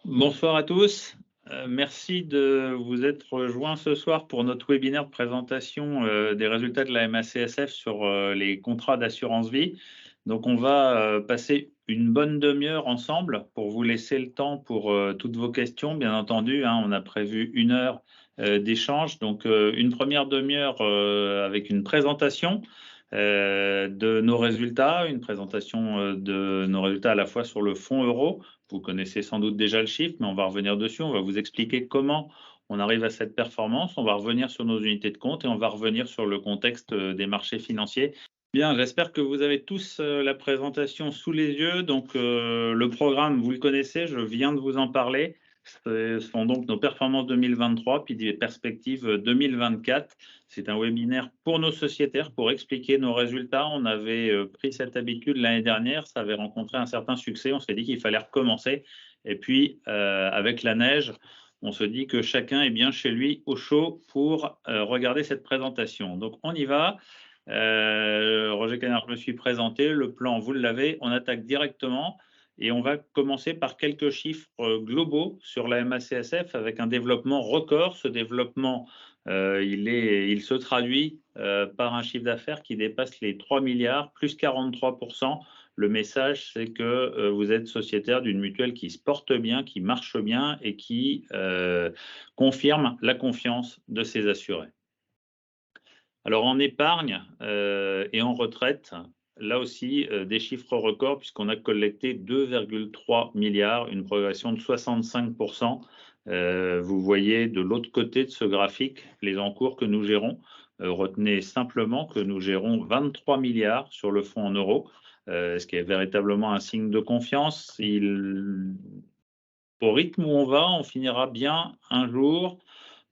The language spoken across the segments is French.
Bonsoir à tous. Merci de vous être rejoints ce soir pour notre webinaire de présentation des résultats de la MACSF sur les contrats d'assurance vie. Donc, on va passer une bonne demi-heure ensemble pour vous laisser le temps pour toutes vos questions. Bien entendu, hein, on a prévu 1 heure d'échange. Donc, une première demi-heure avec une présentation de nos résultats, une présentation de nos résultats à la fois sur le fonds euro. Vous connaissez sans doute déjà le chiffre, mais on va revenir dessus. On va vous expliquer comment on arrive à cette performance. On va revenir sur nos unités de compte et on va revenir sur le contexte des marchés financiers. Bien, j'espère que vous avez tous la présentation sous les yeux. Donc, le programme, vous le connaissez, je viens de vous en parler. Ce sont donc nos performances 2023, puis des perspectives 2024. C'est un webinaire pour nos sociétaires, pour expliquer nos résultats. On avait pris cette habitude l'année dernière, ça avait rencontré un certain succès. On s'est dit qu'il fallait recommencer. Et puis, avec la neige, on se dit que chacun est bien chez lui au chaud pour regarder cette présentation. Donc, on y va. Roger Canard, je me suis présenté. Le plan, vous l'avez. On attaque directement. Et on va commencer par quelques chiffres globaux sur la MACSF avec un développement record. Ce développement, il se traduit par un chiffre d'affaires qui dépasse les 3 milliards, plus 43%. Le message, c'est que vous êtes sociétaire d'une mutuelle qui se porte bien, qui marche bien et qui confirme la confiance de ses assurés. Alors en épargne et en retraite, là aussi des chiffres records puisqu'on a collecté 2,3 milliards, une progression de 65%. Vous voyez de l'autre côté de ce graphique les encours que nous gérons. Retenez simplement que nous gérons 23 milliards sur le fonds en euros, ce qui est véritablement un signe de confiance. Au rythme où on va, on finira bien un jour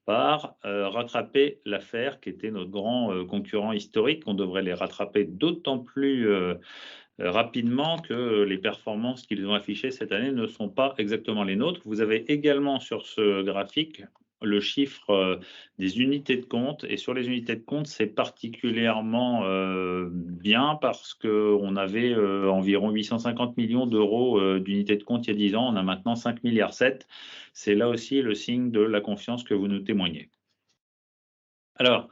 par rattraper l'affaire qui était notre grand concurrent historique. On devrait les rattraper d'autant plus rapidement que les performances qu'ils ont affichées cette année ne sont pas exactement les nôtres. Vous avez également sur ce graphique le chiffre des unités de compte. Et sur les unités de compte, c'est particulièrement bien parce qu'on avait environ 850 millions d'euros d'unités de compte il y a 10 ans. On a maintenant 5 milliards 7. C'est là aussi le signe de la confiance que vous nous témoignez. Alors,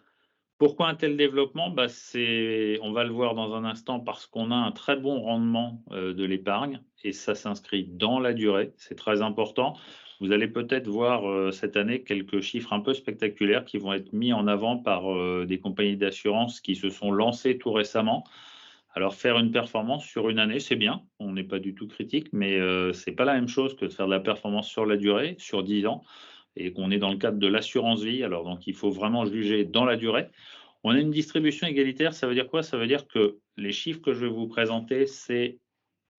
pourquoi un tel développement? On va le voir dans un instant parce qu'on a un très bon rendement de l'épargne et ça s'inscrit dans la durée, c'est très important. Vous allez peut-être voir cette année quelques chiffres un peu spectaculaires qui vont être mis en avant par des compagnies d'assurance qui se sont lancées tout récemment. Alors faire une performance sur une année, c'est bien, on n'est pas du tout critique, mais c'est pas la même chose que de faire de la performance sur la durée, sur 10 ans et qu'on est dans le cadre de l'assurance vie. Alors donc il faut vraiment juger dans la durée. On a une distribution égalitaire, ça veut dire quoi? Ça veut dire que les chiffres que je vais vous présenter, c'est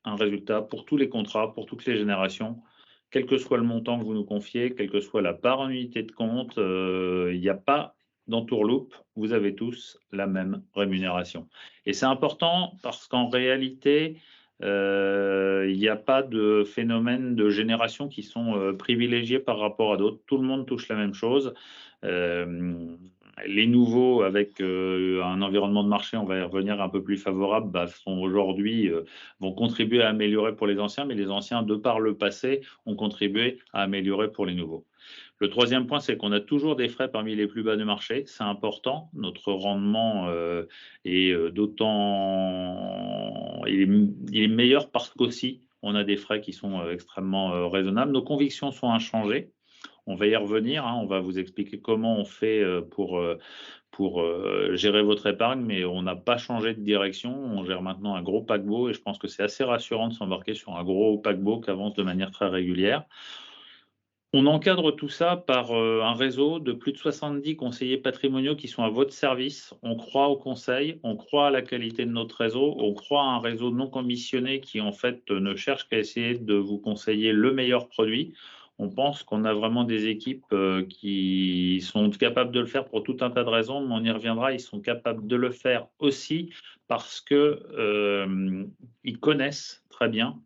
un résultat pour tous les contrats, pour toutes les générations, quel que soit le montant que vous nous confiez, quelle que soit la part en unité de compte, il n'y a pas d'entourloupe, vous avez tous la même rémunération. Et c'est important parce qu'en réalité, il n'y a pas de phénomène de génération qui sont privilégiés par rapport à d'autres. Tout le monde touche la même chose. Les nouveaux, avec un environnement de marché, on va y revenir, un peu plus favorable, sont aujourd'hui vont contribuer à améliorer pour les anciens, mais les anciens, de par le passé, ont contribué à améliorer pour les nouveaux. Le troisième point, c'est qu'on a toujours des frais parmi les plus bas du marché. C'est important. Notre rendement est d'autant, il est meilleur parce qu'aussi on a des frais qui sont extrêmement raisonnables. Nos convictions sont inchangées. On va y revenir, hein, on va vous expliquer comment on fait pour gérer votre épargne, mais on n'a pas changé de direction. On gère maintenant un gros paquebot et je pense que c'est assez rassurant de s'embarquer sur un gros paquebot qui avance de manière très régulière. On encadre tout ça par un réseau de plus de 70 conseillers patrimoniaux qui sont à votre service. On croit au conseil, on croit à la qualité de notre réseau, on croit à un réseau non commissionné qui en fait ne cherche qu'à essayer de vous conseiller le meilleur produit. On pense qu'on a vraiment des équipes qui sont capables de le faire pour tout un tas de raisons, mais on y reviendra. Ils sont capables de le faire aussi parce que ils connaissent très bien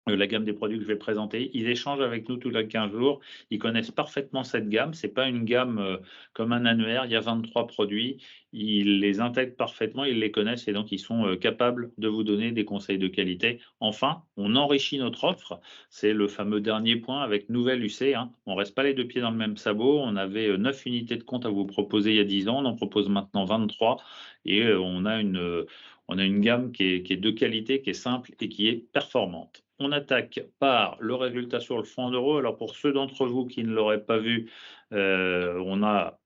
la gamme des produits que je vais présenter. Ils échangent avec nous tous les 15 jours. Ils connaissent parfaitement cette gamme. C'est pas une gamme, comme un annuaire. Il y a 23 produits. Ils les intègrent parfaitement, ils les connaissent et donc ils sont, capables de vous donner des conseils de qualité. Enfin, on enrichit notre offre. C'est le fameux dernier point avec nouvelle UC, hein. On reste pas les 2 pieds dans le même sabot. On avait, 9 unités de compte à vous proposer il y a 10 ans. On en propose maintenant 23 et on a une gamme qui est de qualité, qui est simple et qui est performante. On attaque par le résultat sur le fonds en euros. Alors pour ceux d'entre vous qui ne l'auraient pas vu, on a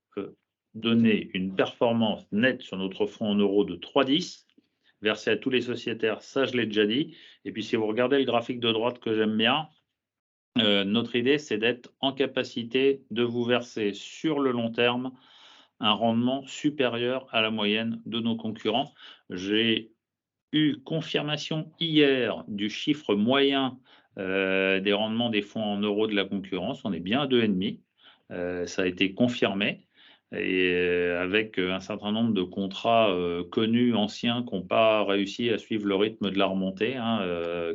donné une performance nette sur notre fonds en euros de 3,10 versé à tous les sociétaires, ça je l'ai déjà dit. Et puis si vous regardez le graphique de droite que j'aime bien, notre idée c'est d'être en capacité de vous verser sur le long terme un rendement supérieur à la moyenne de nos concurrents. J'ai eu confirmation hier du chiffre moyen, des rendements des fonds en euros de la concurrence. On est bien à 2,5. Ça a été confirmé et avec, un certain nombre de contrats, connus, anciens, qui n'ont pas réussi à suivre le rythme de la remontée, hein,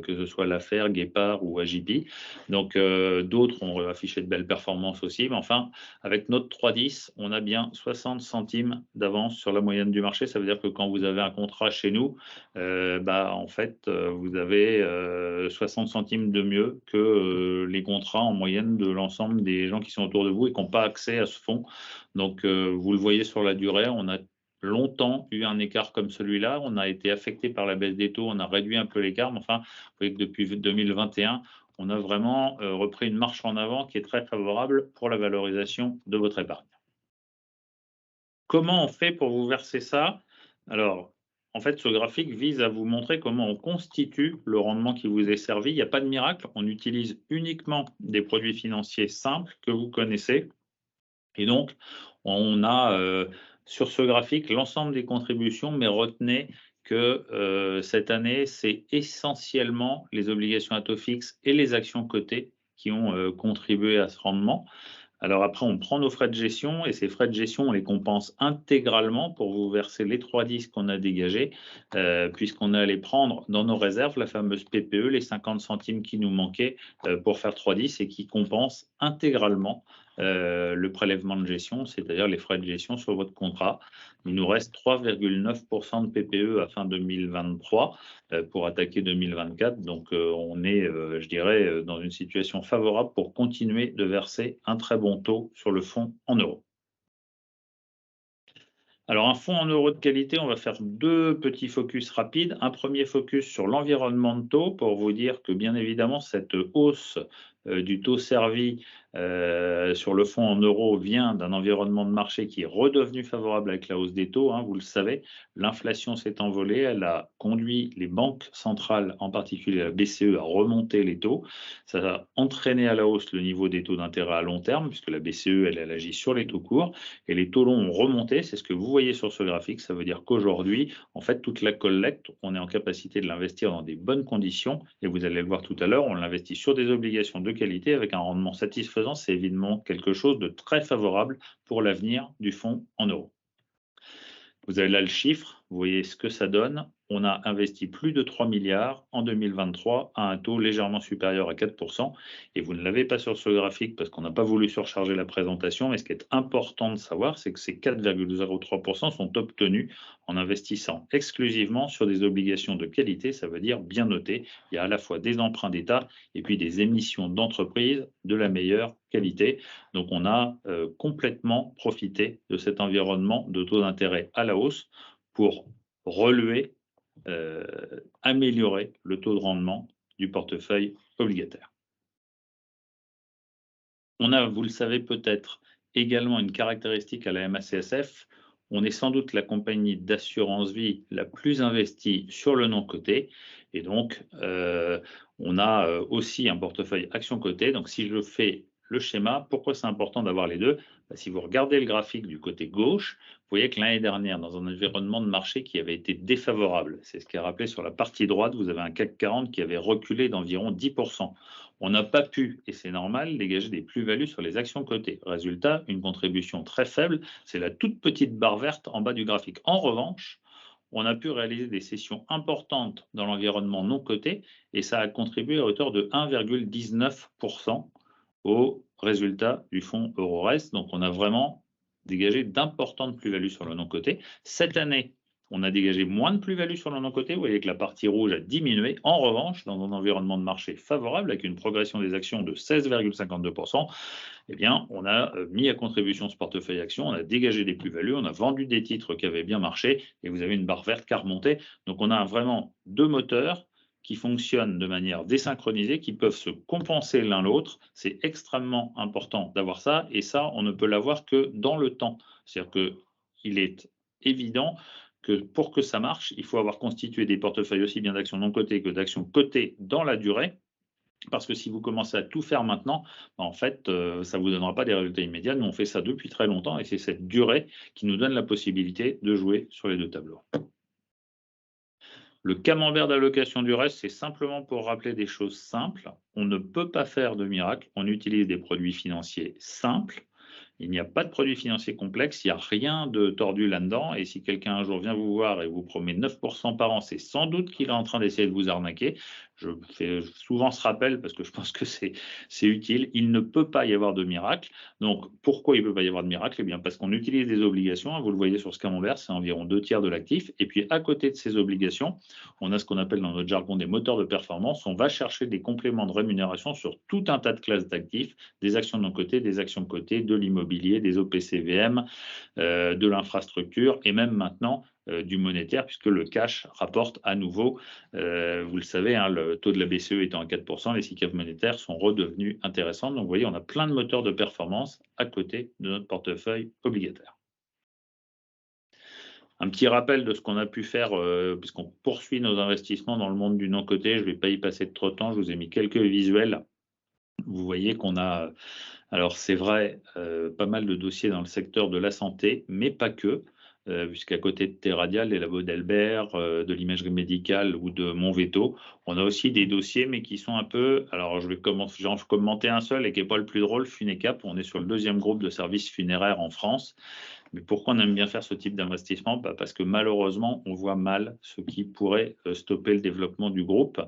que ce soit l'affaire Guépard ou AJP. Donc, d'autres ont affiché de belles performances aussi. Mais enfin, avec notre 3,10, on a bien 60 centimes d'avance sur la moyenne du marché. Ça veut dire que quand vous avez un contrat chez nous, en fait, vous avez 60 centimes de mieux que les contrats en moyenne de l'ensemble des gens qui sont autour de vous et qui n'ont pas accès à ce fonds. Donc, vous le voyez sur la durée, on a longtemps eu un écart comme celui-là. On a été affecté par la baisse des taux, on a réduit un peu l'écart. Mais enfin, vous voyez que depuis 2021, on a vraiment repris une marche en avant qui est très favorable pour la valorisation de votre épargne. Comment on fait pour vous verser ça? Alors, en fait, ce graphique vise à vous montrer comment on constitue le rendement qui vous est servi. Il n'y a pas de miracle, on utilise uniquement des produits financiers simples que vous connaissez. Et donc, on a sur ce graphique l'ensemble des contributions, mais retenez que cette année, c'est essentiellement les obligations à taux fixe et les actions cotées qui ont contribué à ce rendement. Alors après, on prend nos frais de gestion et ces frais de gestion, on les compense intégralement pour vous verser les 3,10 qu'on a dégagés, puisqu'on est allé prendre dans nos réserves la fameuse PPE, les 50 centimes qui nous manquaient pour faire 3,10 et qui compensent intégralement le prélèvement de gestion, c'est-à-dire les frais de gestion sur votre contrat. Il nous reste 3,9% de PPE à fin 2023 pour attaquer 2024. Donc, on est, je dirais, dans une situation favorable pour continuer de verser un très bon taux sur le fonds en euros. Alors, un fonds en euros de qualité, on va faire 2 petits focus rapides. Un premier focus sur l'environnement de taux pour vous dire que, bien évidemment, cette hausse du taux servi sur le fonds en euros vient d'un environnement de marché qui est redevenu favorable avec la hausse des taux, hein, vous le savez. L'inflation s'est envolée, elle a conduit les banques centrales, en particulier la BCE, à remonter les taux. Ça a entraîné à la hausse le niveau des taux d'intérêt à long terme, puisque la BCE, elle agit sur les taux courts, et les taux longs ont remonté. C'est ce que vous voyez sur ce graphique. Ça veut dire qu'aujourd'hui, en fait, toute la collecte, on est en capacité de l'investir dans des bonnes conditions, et vous allez le voir tout à l'heure, on l'investit sur des obligations de qualité avec un rendement satisfaisant. C'est évidemment quelque chose de très favorable pour l'avenir du fonds en euros. Vous avez là le chiffre, vous voyez ce que ça donne. On a investi plus de 3 milliards en 2023 à un taux légèrement supérieur à 4%. Et vous ne l'avez pas sur ce graphique parce qu'on n'a pas voulu surcharger la présentation. Mais ce qui est important de savoir, c'est que ces 4,03% sont obtenus en investissant exclusivement sur des obligations de qualité. Ça veut dire bien noté. Il y a à la fois des emprunts d'État et puis des émissions d'entreprises de la meilleure qualité. Donc on a complètement profité de cet environnement de taux d'intérêt à la hausse pour relever, améliorer le taux de rendement du portefeuille obligataire. On a, vous le savez peut-être, également une caractéristique à la MACSF. On est sans doute la compagnie d'assurance vie la plus investie sur le non coté. Et donc, on a aussi un portefeuille action cotée. Donc, si je fais le schéma, pourquoi c'est important d'avoir les deux? Si vous regardez le graphique du côté gauche, vous voyez que l'année dernière, dans un environnement de marché qui avait été défavorable, c'est ce qui est rappelé sur la partie droite, vous avez un CAC 40 qui avait reculé d'environ 10%. On n'a pas pu, et c'est normal, dégager des plus-values sur les actions cotées. Résultat, une contribution très faible, c'est la toute petite barre verte en bas du graphique. En revanche, on a pu réaliser des sessions importantes dans l'environnement non coté et ça a contribué à hauteur de 1,19% au résultat du fonds Eurorest. Donc, on a vraiment dégagé d'importantes plus-values sur le non coté. Cette année, on a dégagé moins de plus-value sur le non-coté. Vous voyez que la partie rouge a diminué. En revanche, dans un environnement de marché favorable, avec une progression des actions de 16,52%, eh bien, on a mis à contribution ce portefeuille actions, on a dégagé des plus-values, on a vendu des titres qui avaient bien marché, et vous avez une barre verte qui a remonté. Donc, on a vraiment deux moteurs qui fonctionnent de manière désynchronisée, qui peuvent se compenser l'un l'autre. C'est extrêmement important d'avoir ça, et ça, on ne peut l'avoir que dans le temps. C'est-à-dire qu'il est évident que pour que ça marche, il faut avoir constitué des portefeuilles aussi bien d'actions non cotées que d'actions cotées dans la durée. Parce que si vous commencez à tout faire maintenant, en fait, ça ne vous donnera pas des résultats immédiats. Nous, on fait ça depuis très longtemps et c'est cette durée qui nous donne la possibilité de jouer sur les deux tableaux. Le camembert d'allocation du reste, c'est simplement pour rappeler des choses simples. On ne peut pas faire de miracle. On utilise des produits financiers simples. Il n'y a pas de produit financier complexe, il n'y a rien de tordu là-dedans. Et si quelqu'un un jour vient vous voir et vous promet 9% par an, c'est sans doute qu'il est en train d'essayer de vous arnaquer. Je fais souvent ce rappel parce que je pense que c'est utile. Il ne peut pas y avoir de miracle. Donc, pourquoi il ne peut pas y avoir de miracle? Eh bien, parce qu'on utilise des obligations. Vous le voyez sur ce camembert, c'est environ 2/3 de l'actif. Et puis, à côté de ces obligations, on a ce qu'on appelle dans notre jargon des moteurs de performance. On va chercher des compléments de rémunération sur tout un tas de classes d'actifs, des actions non cotées, des actions cotées, de l'immobilier, des OPCVM, de l'infrastructure et même maintenant du monétaire, puisque le cash rapporte à nouveau, vous le savez, hein, le taux de la BCE étant à 4%, les SICAV monétaires sont redevenus intéressants. Donc, vous voyez, on a plein de moteurs de performance à côté de notre portefeuille obligataire. Un petit rappel de ce qu'on a pu faire, puisqu'on poursuit nos investissements dans le monde du non-coté. Je ne vais pas y passer trop de temps, je vous ai mis quelques visuels. Vous voyez qu'on a, alors c'est vrai, pas mal de dossiers dans le secteur de la santé, mais pas que, puisqu'à côté de T-Radial, les labos d'Albert, de l'imagerie médicale ou de Monveto, on a aussi des dossiers, mais qui sont un peu, alors je vais j'en commenter un seul et qui n'est pas le plus drôle, Funecap. On est sur le 2e groupe de services funéraires en France. Mais pourquoi on aime bien faire ce type d'investissement? Parce que malheureusement, on voit mal ce qui pourrait stopper le développement du groupe.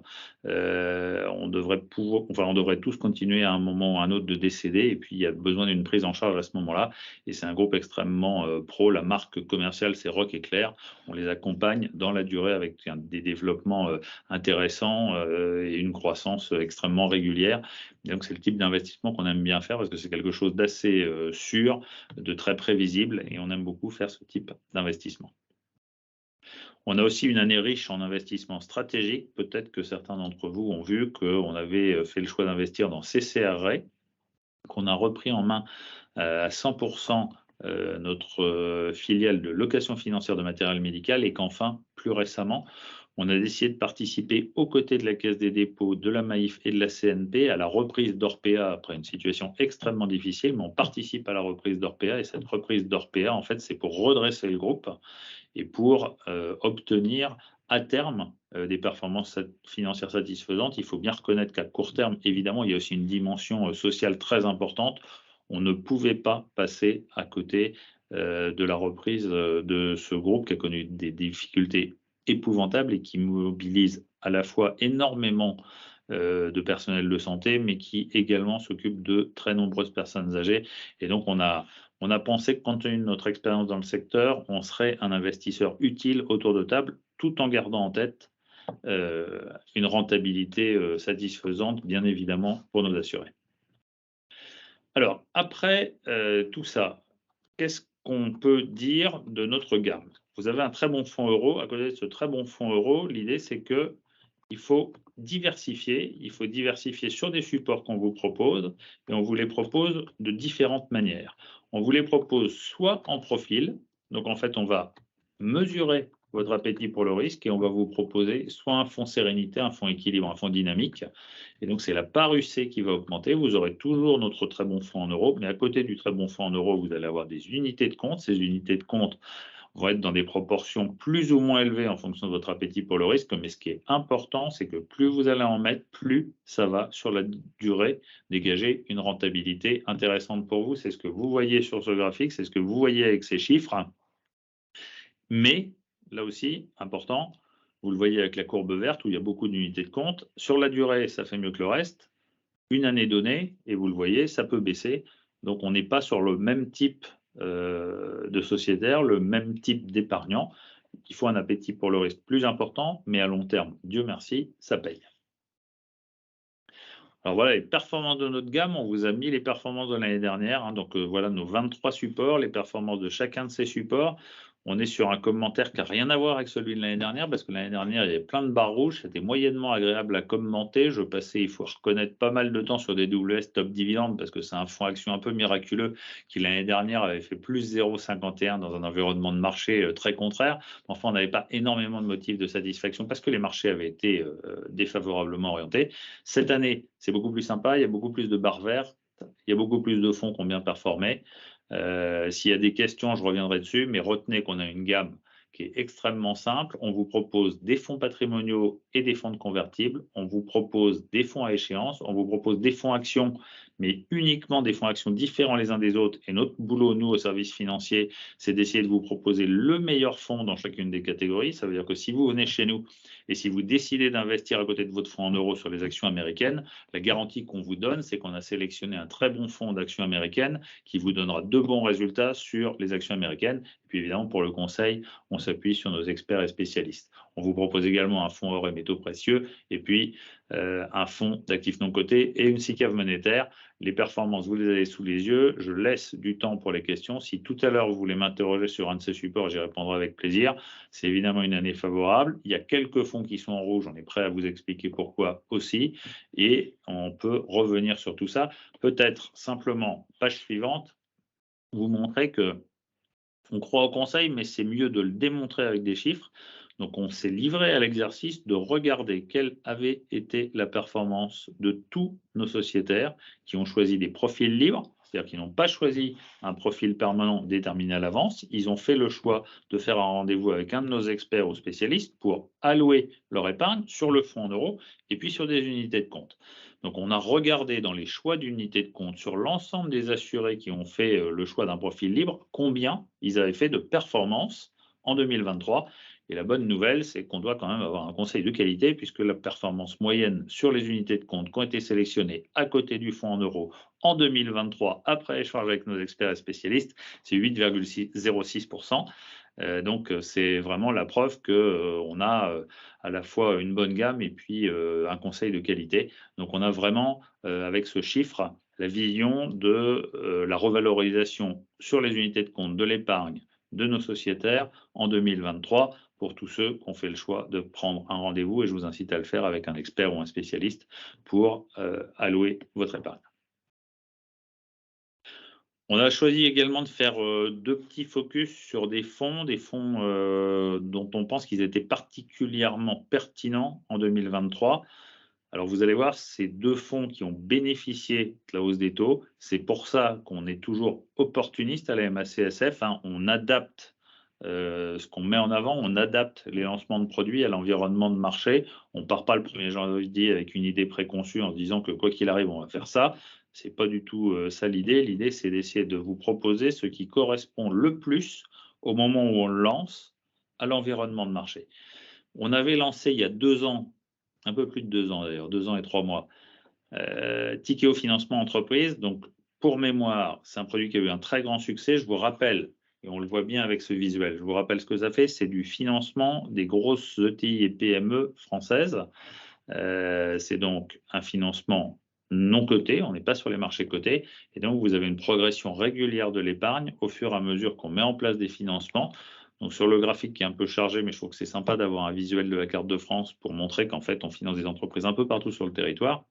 On devrait tous continuer à un moment ou à un autre de décéder, et puis il y a besoin d'une prise en charge à ce moment-là. Et c'est un groupe extrêmement pro. La marque commerciale, c'est Rock Éclair. On les accompagne dans la durée avec des développements intéressants et une croissance extrêmement régulière. Et donc, c'est le type d'investissement qu'on aime bien faire parce que c'est quelque chose d'assez sûr, de très prévisible, et on aime beaucoup faire ce type d'investissement. On a aussi une année riche en investissements stratégiques. Peut-être que certains d'entre vous ont vu qu'on avait fait le choix d'investir dans CCR Ray, qu'on a repris en main à 100% notre filiale de location financière de matériel médical, et qu'enfin, plus récemment, on a décidé de participer aux côtés de la Caisse des dépôts, de la Maïf et de la CNP à la reprise d'Orpea après une situation extrêmement difficile, mais on participe à la reprise d'Orpea, et cette reprise d'Orpea, en fait, c'est pour redresser le groupe et pour obtenir à terme des performances financières satisfaisantes. Il faut bien reconnaître qu'à court terme, évidemment, il y a aussi une dimension sociale très importante. On ne pouvait pas passer à côté de la reprise de ce groupe qui a connu des difficultés épouvantables et qui mobilise à la fois énormément de personnel de santé, mais qui également s'occupe de très nombreuses personnes âgées. Et donc, on a pensé que, compte tenu de notre expérience dans le secteur, on serait un investisseur utile autour de table, tout en gardant en tête une rentabilité satisfaisante, bien évidemment, pour nos assurés. Alors, après tout ça, qu'est-ce qu'on peut dire de notre gamme? Vous avez un très bon fonds euro. À côté de ce très bon fonds euro, l'idée, c'est qu'il faut diversifier. Il faut diversifier sur des supports qu'on vous propose, et on vous les propose de différentes manières. On vous les propose soit en profil, donc en fait, on va mesurer votre appétit pour le risque et on va vous proposer soit un fonds sérénité, un fonds équilibre, un fonds dynamique. Et donc, c'est la part UC qui va augmenter. Vous aurez toujours notre très bon fonds en euros, mais à côté du très bon fonds en euros, vous allez avoir des unités de compte. Ces unités de compte vont être dans des proportions plus ou moins élevées en fonction de votre appétit pour le risque. Mais ce qui est important, c'est que plus vous allez en mettre, plus ça va, sur la durée, dégager une rentabilité intéressante pour vous. C'est ce que vous voyez sur ce graphique, c'est ce que vous voyez avec ces chiffres. Mais là aussi, important, vous le voyez avec la courbe verte où il y a beaucoup d'unités de compte. Sur la durée, ça fait mieux que le reste. Une année donnée, et vous le voyez, ça peut baisser. Donc, on n'est pas sur le même type de sociétaire, le même type d'épargnant. Il faut un appétit pour le risque plus important, mais à long terme, Dieu merci, ça paye. Alors voilà les performances de notre gamme, on vous a mis les performances de l'année dernière, hein, donc voilà nos 23 supports, les performances de chacun de ces supports. On est sur un commentaire qui n'a rien à voir avec celui de l'année dernière, parce que l'année dernière, il y avait plein de barres rouges, c'était moyennement agréable à commenter. Je passais, il faut reconnaître, pas mal de temps sur des WS Top Dividende, parce que c'est un fonds action un peu miraculeux, qui l'année dernière avait fait plus 0,51 dans un environnement de marché très contraire. Enfin, on n'avait pas énormément de motifs de satisfaction, parce que les marchés avaient été défavorablement orientés. Cette année, c'est beaucoup plus sympa, il y a beaucoup plus de barres vertes, il y a beaucoup plus de fonds qui ont bien performé. S'il y a des questions, je reviendrai dessus, mais retenez qu'on a une gamme qui est extrêmement simple. On vous propose des fonds patrimoniaux et des fonds de convertibles. On vous propose des fonds à échéance. On vous propose des fonds actions, mais uniquement des fonds actions différents les uns des autres. Et notre boulot, nous, au service financier, c'est d'essayer de vous proposer le meilleur fonds dans chacune des catégories. Ça veut dire que si vous venez chez nous et si vous décidez d'investir à côté de votre fonds en euros sur les actions américaines, la garantie qu'on vous donne, c'est qu'on a sélectionné un très bon fonds d'actions américaines qui vous donnera de bons résultats sur les actions américaines. Et puis évidemment, pour le conseil, on s'appuie sur nos experts et spécialistes. On vous propose également un fonds or et métaux précieux et puis un fonds d'actifs non cotés et une SICAV monétaire. Les performances, vous les avez sous les yeux. Je laisse du temps pour les questions. Si tout à l'heure, vous voulez m'interroger sur un de ces supports, j'y répondrai avec plaisir. C'est évidemment une année favorable. Il y a quelques fonds qui sont en rouge. On est prêt à vous expliquer pourquoi aussi. Et on peut revenir sur tout ça. Peut-être simplement, page suivante, vous montrer que on croit au conseil, mais c'est mieux de le démontrer avec des chiffres. Donc, on s'est livré à l'exercice de regarder quelle avait été la performance de tous nos sociétaires qui ont choisi des profils libres, c'est-à-dire qu'ils n'ont pas choisi un profil permanent déterminé à l'avance. Ils ont fait le choix de faire un rendez-vous avec un de nos experts ou spécialistes pour allouer leur épargne sur le fonds en euros et puis sur des unités de compte. Donc, on a regardé dans les choix d'unités de compte sur l'ensemble des assurés qui ont fait le choix d'un profil libre, combien ils avaient fait de performance en 2023. Et la bonne nouvelle, c'est qu'on doit quand même avoir un conseil de qualité puisque la performance moyenne sur les unités de compte qui ont été sélectionnées à côté du fonds en euros en 2023, après échange avec nos experts et spécialistes, c'est 8,06%. Donc, c'est vraiment la preuve qu'on a à la fois une bonne gamme et puis un conseil de qualité. Donc, on a vraiment, avec ce chiffre, la vision de la revalorisation sur les unités de compte de l'épargne de nos sociétaires en 2023 pour tous ceux qui ont fait le choix de prendre un rendez-vous et je vous incite à le faire avec un expert ou un spécialiste pour allouer votre épargne. On a choisi également de faire deux petits focus sur des fonds dont on pense qu'ils étaient particulièrement pertinents en 2023. Alors vous allez voir, ces deux fonds qui ont bénéficié de la hausse des taux, c'est pour ça qu'on est toujours opportuniste à la MACSF, hein. On adapte ce qu'on met en avant, on adapte les lancements de produits à l'environnement de marché. On ne part pas le 1er janvier avec une idée préconçue en se disant que quoi qu'il arrive, on va faire ça. Ce n'est pas du tout ça l'idée. L'idée, c'est d'essayer de vous proposer ce qui correspond le plus au moment où on le lance à l'environnement de marché. On avait lancé il y a 2 ans, un peu plus de 2 ans d'ailleurs, 2 ans et 3 mois, Tikeo Financement Entreprise. Donc, pour mémoire, c'est un produit qui a eu un très grand succès. Je vous rappelle, et on le voit bien avec ce visuel, je vous rappelle ce que ça fait, c'est du financement des grosses ETI et PME françaises. C'est donc un financement non coté, on n'est pas sur les marchés cotés, et donc vous avez une progression régulière de l'épargne au fur et à mesure qu'on met en place des financements. Donc sur le graphique qui est un peu chargé, mais je trouve que c'est sympa d'avoir un visuel de la carte de France pour montrer qu'en fait on finance des entreprises un peu partout sur le territoire.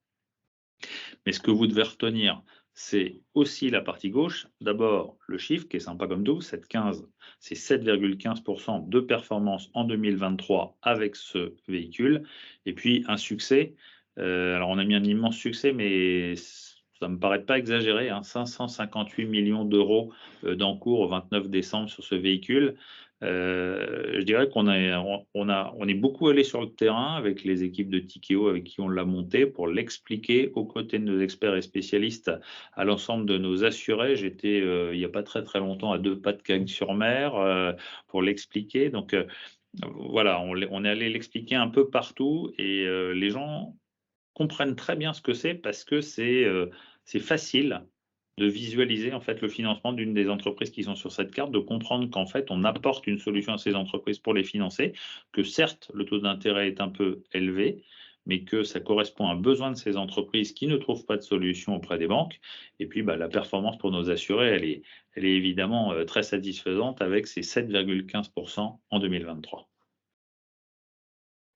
Mais ce que vous devez retenir, c'est aussi la partie gauche. D'abord, le chiffre qui est sympa comme tout, 7,15, c'est 7,15% de performance en 2023 avec ce véhicule. Et puis un succès. Alors on a mis un immense succès, mais ça ne me paraît pas exagéré, hein, 558 millions d'euros d'encours au 29 décembre sur ce véhicule. Je dirais qu'on est beaucoup allé sur le terrain avec les équipes de Tikeo avec qui on l'a monté pour l'expliquer aux côtés de nos experts et spécialistes à l'ensemble de nos assurés. J'étais il n'y a pas très longtemps à 2 pas de Cagnes-sur-Mer pour l'expliquer. Donc Voilà, on est allé l'expliquer un peu partout et les gens comprennent très bien ce que c'est parce que c'est facile de visualiser en fait le financement d'une des entreprises qui sont sur cette carte, de comprendre qu'en fait on apporte une solution à ces entreprises pour les financer, que certes le taux d'intérêt est un peu élevé, mais que ça correspond à un besoin de ces entreprises qui ne trouvent pas de solution auprès des banques. Et puis bah, la performance pour nos assurés, elle est évidemment très satisfaisante avec ces 7,15% en 2023.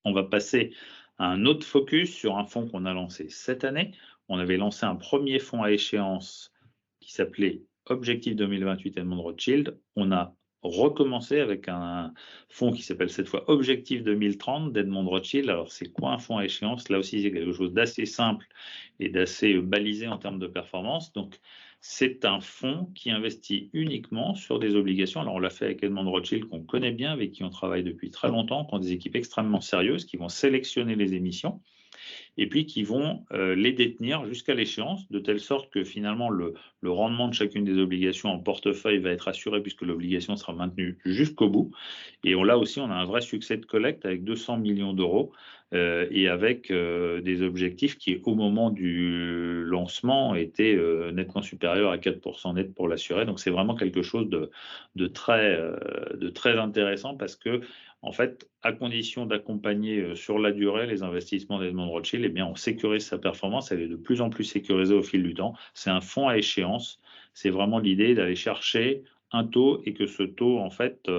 On va passer à un autre focus sur un fonds qu'on a lancé cette année. On avait lancé un premier fonds à échéance qui s'appelait Objectif 2028 Edmond Rothschild. On a recommencé avec un fonds qui s'appelle cette fois Objectif 2030 d'Edmond Rothschild. Alors, c'est quoi un fonds à échéance? Là aussi, c'est quelque chose d'assez simple et d'assez balisé en termes de performance. Donc, c'est un fonds qui investit uniquement sur des obligations. Alors, on l'a fait avec Edmond Rothschild, qu'on connaît bien, avec qui on travaille depuis très longtemps, qui ont des équipes extrêmement sérieuses, qui vont sélectionner les émissions et puis qui vont les détenir jusqu'à l'échéance, de telle sorte que finalement le rendement de chacune des obligations en portefeuille va être assuré puisque l'obligation sera maintenue jusqu'au bout. Et là aussi, on a un vrai succès de collecte avec 200 millions d'euros et avec des objectifs qui, au moment du lancement, étaient nettement supérieurs à 4% net pour l'assuré. Donc, c'est vraiment quelque chose de très intéressant parce que en fait, à condition d'accompagner sur la durée les investissements d'Edmond Rothschild, eh bien, on sécurise sa performance. Elle est de plus en plus sécurisée au fil du temps. C'est un fonds à échéance. C'est vraiment l'idée d'aller chercher un taux et que ce taux, en fait,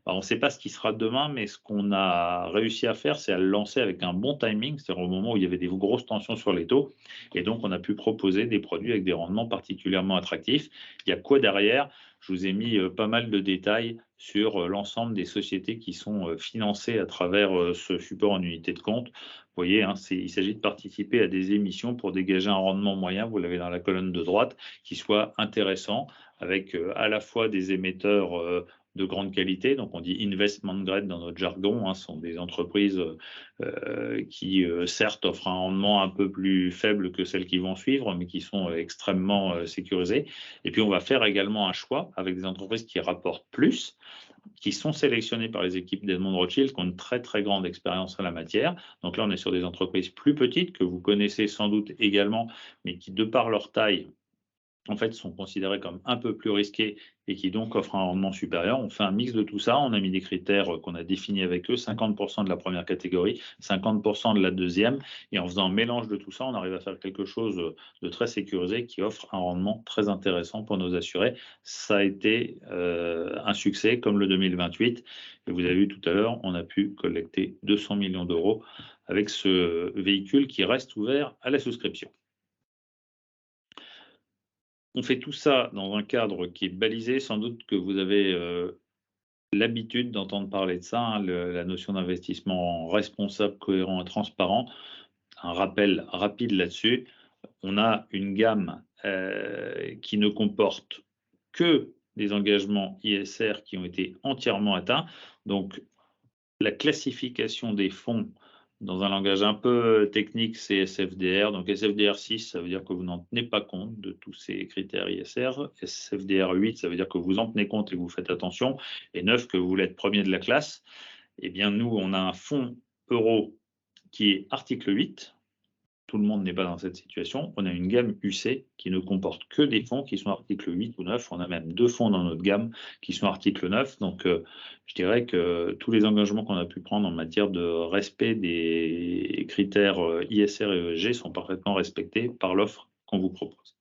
on ne sait pas ce qui sera demain, mais ce qu'on a réussi à faire, c'est à le lancer avec un bon timing, c'est-à-dire au moment où il y avait des grosses tensions sur les taux. Et donc, on a pu proposer des produits avec des rendements particulièrement attractifs. Il y a quoi derrière? Je vous ai mis pas mal de détails sur l'ensemble des sociétés qui sont financées à travers ce support en unité de compte. Vous voyez, hein, il s'agit de participer à des émissions pour dégager un rendement moyen, vous l'avez dans la colonne de droite, qui soit intéressant, avec à la fois des émetteurs de grande qualité, donc on dit investment grade dans notre jargon, hein, ce sont des entreprises qui certes offrent un rendement un peu plus faible que celles qui vont suivre, mais qui sont extrêmement sécurisées. Et puis on va faire également un choix avec des entreprises qui rapportent plus, qui sont sélectionnées par les équipes d'Edmond Rothschild, qui ont une très très grande expérience en la matière. Donc là, on est sur des entreprises plus petites que vous connaissez sans doute également, mais qui, de par leur taille, en fait, sont considérés comme un peu plus risqués et qui donc offrent un rendement supérieur. On fait un mix de tout ça. On a mis des critères qu'on a définis avec eux, 50% de la première catégorie, 50% de la deuxième. Et en faisant un mélange de tout ça, on arrive à faire quelque chose de très sécurisé qui offre un rendement très intéressant pour nos assurés. Ça a été un succès comme le 2028. Et vous avez vu tout à l'heure, on a pu collecter 200 millions d'euros avec ce véhicule qui reste ouvert à la souscription. On fait tout ça dans un cadre qui est balisé. Sans doute que vous avez l'habitude d'entendre parler de ça, hein, la notion d'investissement responsable, cohérent et transparent. Un rappel rapide là-dessus. On a une gamme qui ne comporte que des engagements ISR qui ont été entièrement atteints. Donc, la classification des fonds dans un langage un peu technique, c'est SFDR. Donc SFDR 6, ça veut dire que vous n'en tenez pas compte de tous ces critères ISR. SFDR 8, ça veut dire que vous en tenez compte et que vous faites attention. Et 9, que vous voulez être premier de la classe. Eh bien, nous, on a un fonds euro qui est article 8. Tout le monde n'est pas dans cette situation. On a une gamme UC qui ne comporte que des fonds qui sont article 8 ou 9. On a même 2 fonds dans notre gamme qui sont article 9. Donc, je dirais que tous les engagements qu'on a pu prendre en matière de respect des critères ISR et ESG sont parfaitement respectés par l'offre qu'on vous propose.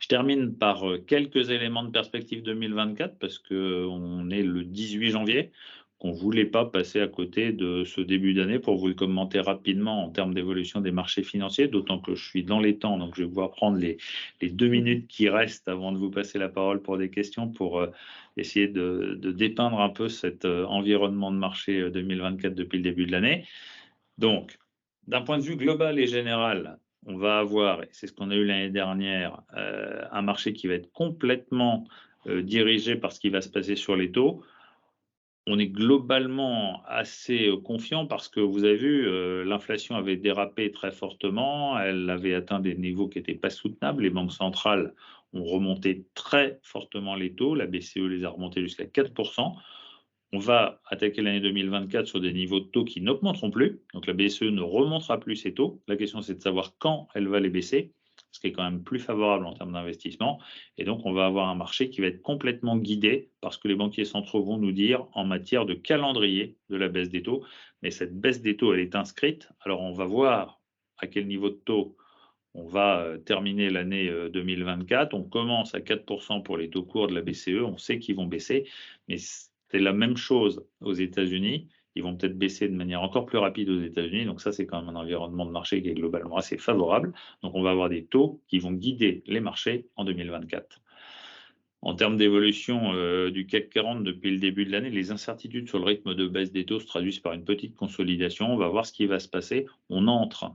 Je termine par quelques éléments de perspective 2024 parce qu'on est le 18 janvier, qu'on ne voulait pas passer à côté de ce début d'année pour vous le commenter rapidement en termes d'évolution des marchés financiers, d'autant que je suis dans les temps, donc je vais pouvoir prendre les 2 minutes qui restent avant de vous passer la parole pour des questions, pour essayer de dépeindre un peu cet environnement de marché 2024 depuis le début de l'année. Donc, d'un point de vue global et général, on va avoir, et c'est ce qu'on a eu l'année dernière, un marché qui va être complètement dirigé par ce qui va se passer sur les taux. On est globalement assez confiant parce que vous avez vu, l'inflation avait dérapé très fortement, elle avait atteint des niveaux qui n'étaient pas soutenables. Les banques centrales ont remonté très fortement les taux, la BCE les a remontés jusqu'à 4%. on va attaquer l'année 2024 sur des niveaux de taux qui n'augmenteront plus. Donc la BCE ne remontera plus ses taux. La question, c'est de savoir quand elle va les baisser, ce qui est quand même plus favorable en termes d'investissement. Et donc, on va avoir un marché qui va être complètement guidé par ce que les banquiers centraux vont nous dire en matière de calendrier de la baisse des taux. Mais cette baisse des taux, elle est inscrite. Alors, on va voir à quel niveau de taux on va terminer l'année 2024. On commence à 4% pour les taux courts de la BCE. On sait qu'ils vont baisser, mais c'est la même chose aux États-Unis. Ils vont peut-être baisser de manière encore plus rapide aux États-Unis. Donc ça, c'est quand même un environnement de marché qui est globalement assez favorable. Donc on va avoir des taux qui vont guider les marchés en 2024. En termes d'évolution du CAC 40 depuis le début de l'année, les incertitudes sur le rythme de baisse des taux se traduisent par une petite consolidation. On va voir ce qui va se passer. On entre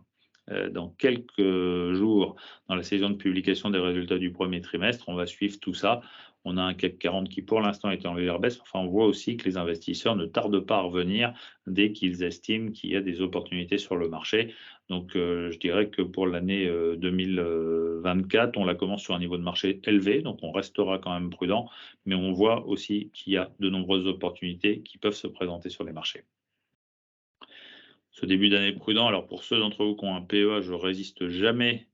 dans quelques jours dans la saison de publication des résultats du premier trimestre. On va suivre tout ça. On a un CAC 40 qui, pour l'instant, est en légère baisse. Enfin, on voit aussi que les investisseurs ne tardent pas à revenir dès qu'ils estiment qu'il y a des opportunités sur le marché. Donc, je dirais que pour l'année 2024, on la commence sur un niveau de marché élevé. Donc, on restera quand même prudent. Mais on voit aussi qu'il y a de nombreuses opportunités qui peuvent se présenter sur les marchés. Ce début d'année prudent, alors pour ceux d'entre vous qui ont un PEA, je résiste jamais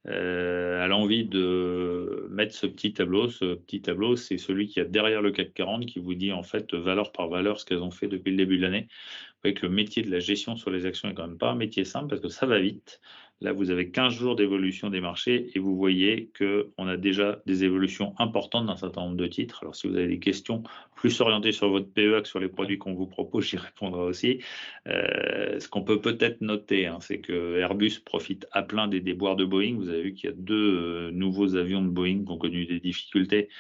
à l'envie de mettre ce petit tableau. Ce petit tableau, c'est celui qui est derrière le CAC 40 qui vous dit en fait valeur par valeur ce qu'elles ont fait depuis le début de l'année. Vous voyez que le métier de la gestion sur les actions est quand même pas un métier simple parce que ça va vite. Là, vous avez 15 jours d'évolution des marchés et vous voyez qu'on a déjà des évolutions importantes d'un certain nombre de titres. Alors, si vous avez des questions plus orientées sur votre PEA que sur les produits qu'on vous propose, j'y répondrai aussi. Ce qu'on peut peut-être noter, c'est que Airbus profite à plein des déboires de Boeing. Vous avez vu qu'il y a deux nouveaux avions de Boeing qui ont connu des difficultés.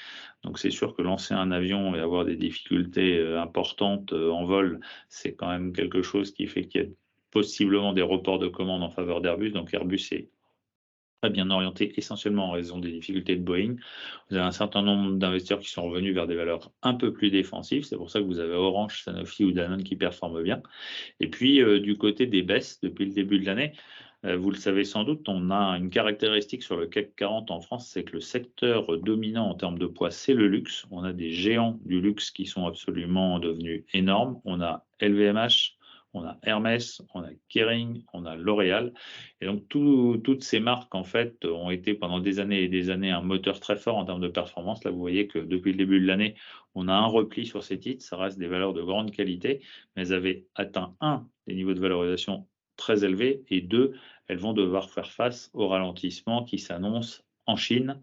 Donc, c'est sûr que lancer un avion et avoir des difficultés importantes en vol, c'est quand même quelque chose qui fait qu'il y a possiblement des reports de commandes en faveur d'Airbus. Donc Airbus est très bien orienté essentiellement en raison des difficultés de Boeing. Vous avez un certain nombre d'investisseurs qui sont revenus vers des valeurs un peu plus défensives. C'est pour ça que vous avez Orange, Sanofi ou Danone qui performent bien. Et puis du côté des baisses depuis le début de l'année, vous le savez sans doute, on a une caractéristique sur le CAC 40 en France, c'est que le secteur dominant en termes de poids, c'est le luxe. On a des géants du luxe qui sont absolument devenus énormes. On a LVMH, on a Hermès, on a Kering, on a L'Oréal. Et donc, toutes ces marques, en fait, ont été pendant des années et des années un moteur très fort en termes de performance. Là, vous voyez que depuis le début de l'année, on a un repli sur ces titres. Ça reste des valeurs de grande qualité, mais elles avaient atteint, des niveaux de valorisation très élevés, et deux, elles vont devoir faire face au ralentissement qui s'annonce en Chine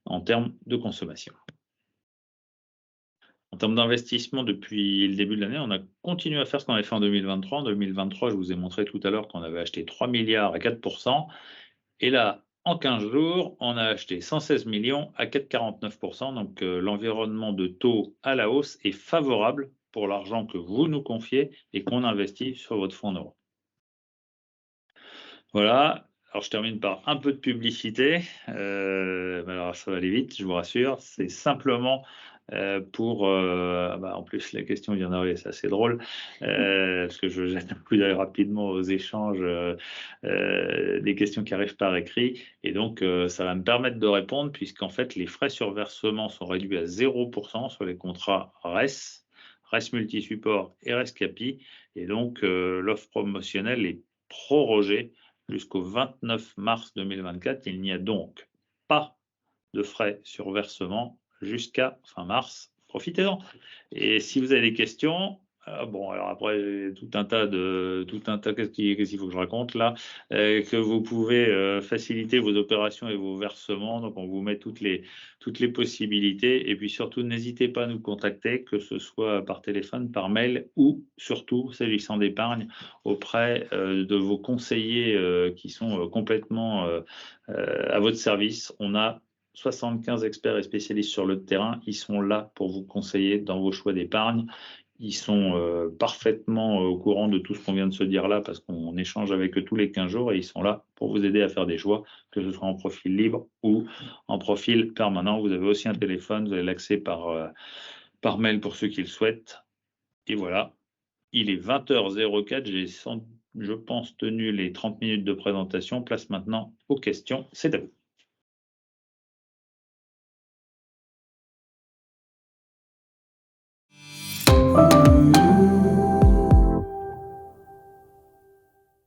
en termes de consommation. En termes d'investissement, depuis le début de l'année, on a continué à faire ce qu'on avait fait en 2023. En 2023, je vous ai montré tout à l'heure qu'on avait acheté 3 milliards à 4%. Et là, en 15 jours, on a acheté 116 millions à 4,49%. Donc, l'environnement de taux à la hausse est favorable pour l'argent que vous nous confiez et qu'on investit sur votre fonds euro. Voilà. Alors, je termine par un peu de publicité. Alors, ça va aller vite, je vous rassure. C'est simplement pour... en plus, la question vient d'arriver, c'est assez drôle, parce que je jette un coup d'œil rapidement aux échanges, des questions qui arrivent par écrit. Et donc, ça va me permettre de répondre, puisqu'en fait, les frais sur versement sont réduits à 0% sur les contrats RES Multisupport et RES Capi. Et donc, l'offre promotionnelle est prorogée jusqu'au 29 mars 2024. Il n'y a donc pas de frais sur versement jusqu'à fin mars. Profitez-en. Et si vous avez des questions, alors après tout un tas, qu'est-ce qu'il faut que je raconte là, que vous pouvez faciliter vos opérations et vos versements. Donc on vous met toutes les possibilités. Et puis surtout, n'hésitez pas à nous contacter, que ce soit par téléphone, par mail ou surtout, s'agissant d'épargne, auprès de vos conseillers qui sont complètement à votre service. On a 75 experts et spécialistes sur le terrain. Ils sont là pour vous conseiller dans vos choix d'épargne. Ils sont parfaitement au courant de tout ce qu'on vient de se dire là, parce qu'on échange avec eux tous les 15 jours, et ils sont là pour vous aider à faire des choix, que ce soit en profil libre ou en profil permanent. Vous avez aussi un téléphone, vous avez l'accès par mail pour ceux qui le souhaitent. Et voilà, il est 20h04, j'ai, je pense, tenu les 30 minutes de présentation. Place maintenant aux questions, c'est à vous.